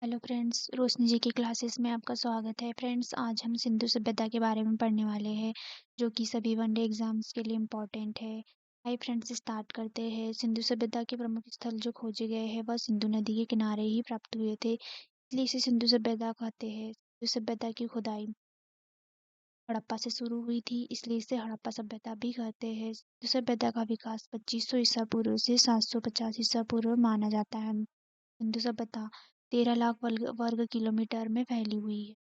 Hello friends, रोशनी जी की classes में आपका स्वागत है। फ्रेंड्स, आज हम सिंधु सभ्यता के बारे में पढ़ने वाले हैं, जो कि सभी वनडे एग्जाम्स के लिए इम्पोर्टेंट है। हाय फ्रेंड्स, स्टार्ट करते हैं। सिंधु सभ्यता के प्रमुख स्थल जो खोजे गए हैं वह सिंधु नदी के किनारे ही प्राप्त हुए थे, इसलिए इसे सिंधु सभ्यता कहते हैं। सिंधु सभ्यता की खुदाई हड़प्पा से शुरू हुई थी, इसलिए इसे हड़प्पा सभ्यता भी कहते हैं। सिंधु सभ्यता का विकास 2500 ईसा पूर्व से 750 ईसा पूर्व माना जाता है। सिंधु सभ्यता 13 लाख वर्ग किलोमीटर में फैली हुई है।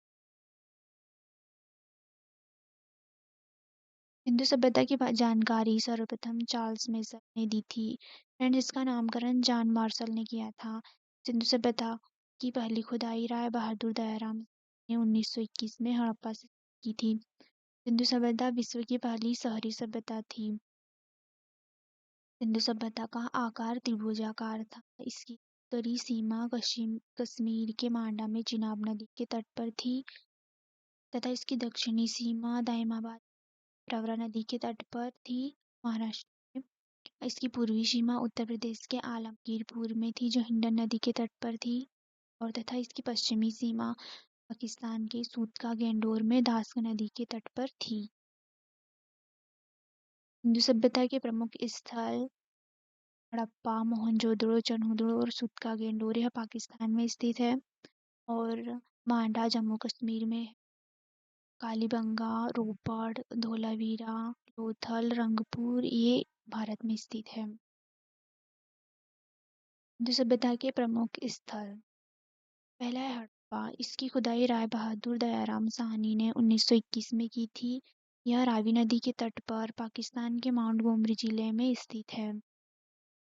सिंधु सभ्यता की जानकारी सर्वप्रथम चार्ल्स मेसन ने दी थी। फ्रेंड्स, इसका नामकरण जॉन मार्शल ने किया था। सिंधु सभ्यता की पहली खुदाई राय बहादुर दयाराम ने 1921 में हड़प्पा से की थी। सिंधु सभ्यता विश्व की पहली शहरी सभ्यता थी। सिंधु सभ्यता का आकार त्रिभुजाकार था। इसकी उत्तरी सीमा कश्मीर के मांडा में चिनाब नदी के तट पर थी तथा इसकी दक्षिणी सीमा दायमाबाद प्रवरा नदी के तट पर थी, महाराष्ट्र में। इसकी पूर्वी सीमा उत्तर प्रदेश के आलमगीरपुर में थी, जो हिंडन नदी के तट पर थी, और तथा इसकी पश्चिमी सीमा पाकिस्तान के सूत का गेंडोर में दास नदी के तट पर थी। हिंदू सभ्यता के प्रमुख स्थल हड़प्पा, मोहनजोदड़ो, चनहुदड़ो और सूत का गेंडोर यह पाकिस्तान में स्थित है, और मांडा जम्मू कश्मीर में। कालीबंगा, रोपड़, धोलावीरा, लोथल, रंगपुर ये भारत में स्थित है। सिंधु सभ्यता के प्रमुख स्थल पहला है हड़प्पा। इसकी खुदाई राय बहादुर दयाराम साहनी ने 1921 में की थी। यह रावी नदी के तट पर पाकिस्तान के माउंट गोमरी जिले में स्थित है।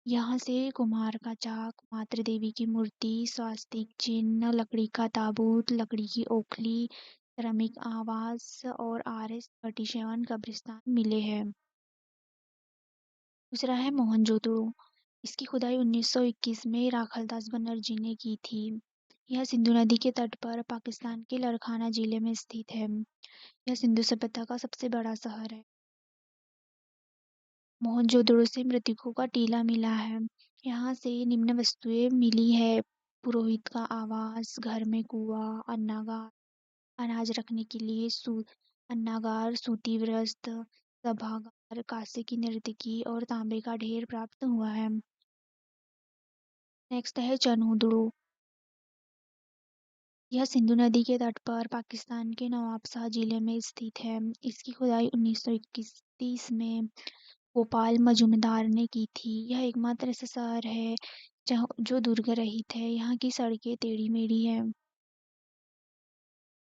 यहाँ से कुम्हार का चाक, मातृ देवी की मूर्ति, स्वास्तिक चिन्ह, लकड़ी का ताबूत, लकड़ी की ओखली, श्रमिक आवास और RS-37 कब्रिस्तान मिले हैं। दूसरा है मोहनजोदड़ो। इसकी खुदाई 1921 में राखलदास बनर्जी ने की थी। यह सिंधु नदी के तट पर पाकिस्तान के लरखाना जिले में स्थित है। यह सिंधु सभ्यता का सबसे बड़ा शहर है। मोहनजोदड़ो से मृतकों का टीला मिला है। यहाँ से निम्न वस्तुएं मिली है: पुरोहित का आवास, घर में कुआं, अन्नागार, अनाज रखने के लिए अन्नागार, सूती वस्त्र, सभागार, कांसे की नर्तकी और तांबे का ढेर प्राप्त हुआ है। नेक्स्ट है चनहुदड़ो। यह सिंधु नदी के तट पर पाकिस्तान के नवाबशाह जिले में स्थित है। इसकी खुदाई 1931 में गोपाल मजूमदार ने की थी। यह एकमात्र ऐसा शहर है जो दुर्ग रहित है। यहाँ की सड़कें टेढ़ी मेढ़ी है।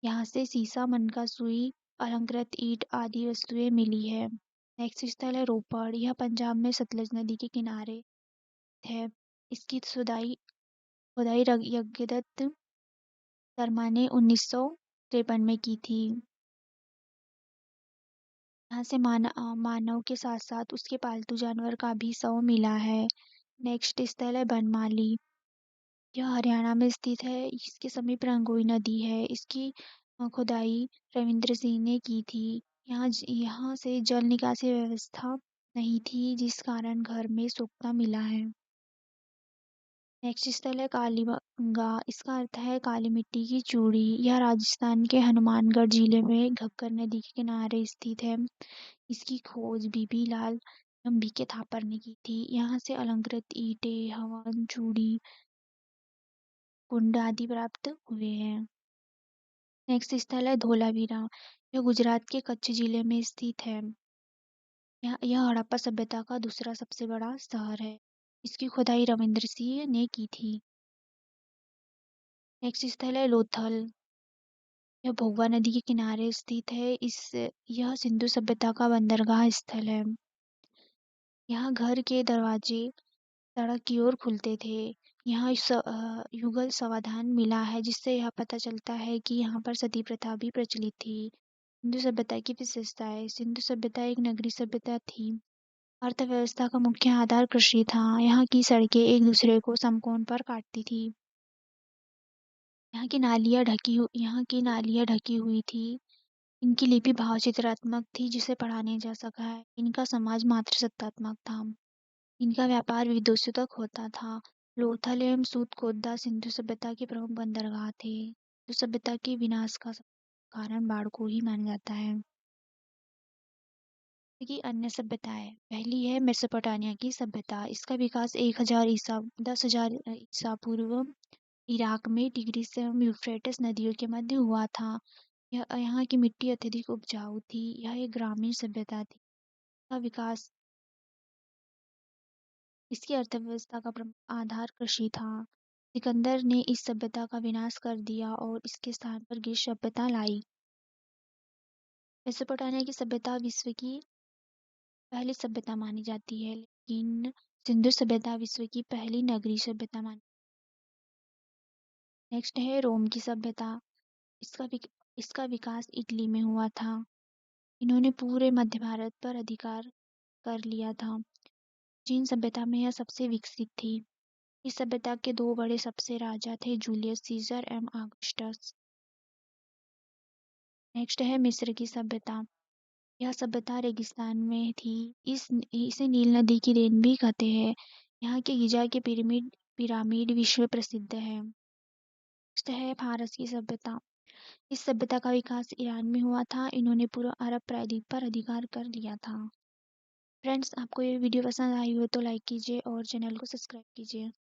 यहाँ से सीसा, मनका सुई, अलंकृत ईंट आदि वस्तुएं मिली है। नेक्स्ट स्थल है रोपड़। यह पंजाब में सतलज नदी के किनारे है। इसकी खुदाई खुदाई यज्ञदत्त शर्मा ने 1953 में की थी। यहाँ से मानव के साथ साथ उसके पालतू जानवर का भी शव मिला है। नेक्स्ट स्थल है बनमाली। यह हरियाणा में स्थित है। इसके समीप रंगोई नदी है। इसकी खुदाई रविंद्र सिंह ने की थी। यहाँ से जल निकासी व्यवस्था नहीं थी, जिस कारण घर में सोख्ता मिला है। नेक्स्ट स्थल है कालीबंगा। इसका अर्थ है काली मिट्टी की चूड़ी। यह राजस्थान के हनुमानगढ़ जिले में घग्गर नदी के किनारे स्थित है। इसकी खोज बीबी लाल नंबी के थापर ने की थी। यहाँ से अलंकृत ईंटें, हवन, चूड़ी, कुंड आदि प्राप्त हुए हैं। नेक्स्ट स्थल है धोलावीरा। यह गुजरात के कच्छ जिले में स्थित है। यह हड़प्पा सभ्यता का दूसरा सबसे बड़ा शहर है। इसकी खुदाई रविंद्र सिंह ने की थी। नेक्स्ट स्थल है लोथल। यह भोगवा नदी के किनारे स्थित है। यह सिंधु सभ्यता का बंदरगाह स्थल है। यहाँ घर के दरवाजे सड़क की ओर खुलते थे। यहाँ युगल समाधान मिला है, जिससे यह पता चलता है कि यहाँ पर सती प्रथा भी प्रचलित थी। सिंधु सभ्यता की विशेषताएं। सिंधु सभ्यता एक नगरीय सभ्यता थी। अर्थव्यवस्था का मुख्य आधार कृषि था। यहाँ की सड़कें एक दूसरे को समकोण पर काटती थी। यहाँ की नालियाँ ढकी हुई थी। इनकी लिपि भावचित्रात्मक थी, जिसे पढ़ा नहीं जा सका है। इनका समाज मातृसत्तात्मक था। इनका व्यापार विदेशों तक होता था। लोथल एवं सूतकोदा सिंधु सभ्यता के प्रमुख बंदरगाह थे। सिंधु सभ्यता के विनाश का कारण बाढ़ को ही माना जाता है। की अन्य सभ्यताएं, पहली है मेसोपोटामिया की सभ्यता। इसका विकास 10,000 ईसा पूर्व इराक में टिग्रिस एवं यूफ्रेटिस नदियों के मध्य हुआ था। यहाँ की मिट्टी अत्यधिक उपजाऊ थी। यह एक ग्रामीण सभ्यता थी। इसका विकास इसकी अर्थव्यवस्था का प्रमुख आधार कृषि था। सिकंदर ने इस सभ्यता का विनाश कर दिया और इसके स्थान पर ग्रीक सभ्यता लाई। मेसोपोटामिया की सभ्यता विश्व की पहली सभ्यता मानी जाती है, लेकिन सिंधु सभ्यता विश्व की पहली नगरीय सभ्यता मानी। नेक्स्ट है रोम की सभ्यता। इसका विकास इटली में हुआ था। इन्होंने पूरे मध्य भारत पर अधिकार कर लिया था। चीन सभ्यता में यह सबसे विकसित थी। इस सभ्यता के दो बड़े सबसे राजा थे, जूलियस सीजर एवं ऑगस्टस। नेक्स्ट है मिस्र की सभ्यता। यह सभ्यता रेगिस्तान में थी। इसे नील नदी की देन भी कहते हैं। यहाँ के गिजा के पिरामिड पिरामिड विश्व प्रसिद्ध है। नेक्स्ट है फारस की सभ्यता। इस सभ्यता का विकास ईरान में हुआ था। इन्होंने पूरा अरब प्रायद्वीप पर अधिकार कर लिया था। फ्रेंड्स, आपको ये वीडियो पसंद आई हो तो लाइक कीजिए और चैनल को सब्सक्राइब कीजिए।